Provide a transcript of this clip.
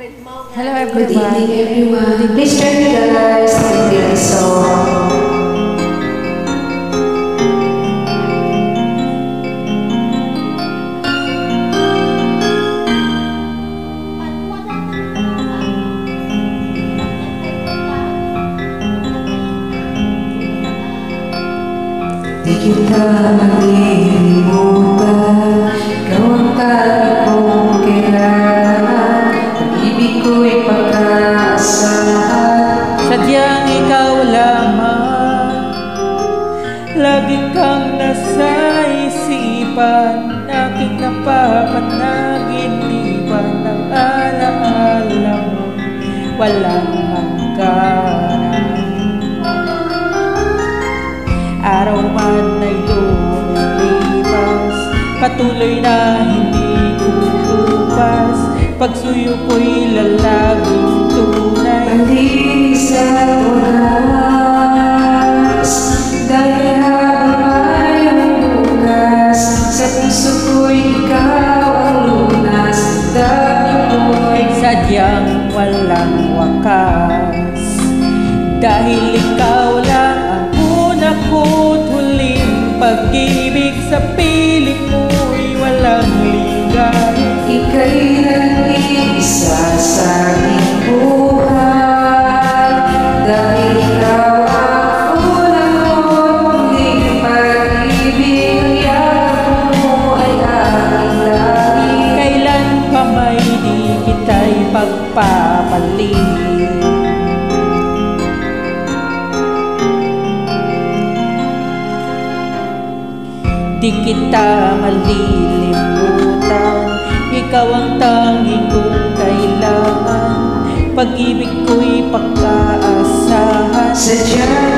Hello everyone. Good evening everyone. Please join me guys to feel the song. Di kita malilimutan, ikaw ang tabi kong kailangan, pag-ibig ko'y pagkaasahan. Sadyang ikaw lamang, lagi kang nasa isipan, aking napapanaginipan ng alaala mo, walang hangganan. Araw man ay lumilipas, patuloy na hindi kukupas, pagsuyo ko'y lalaging tunay. Malinis at wagas, dahil habang may bukas, sa puso ko'y ikaw ang lunas, dahil mo'y sadyang walang wakas. Dahil ikaw lang ang una ko't huling pag-ibig, sa piling mo'y walang ligay. ika'y nag-iisa sa aking buhay, dahil ikaw ang unang ko't huling pag-ibig, ang yakap mo ay aking langit. Kailan pa may di kita'y pagpapalit. Di kita malilimutan, ikaw ang tanging kong kailangan, pag-ibig ko'y pagkaasahan. Sadyang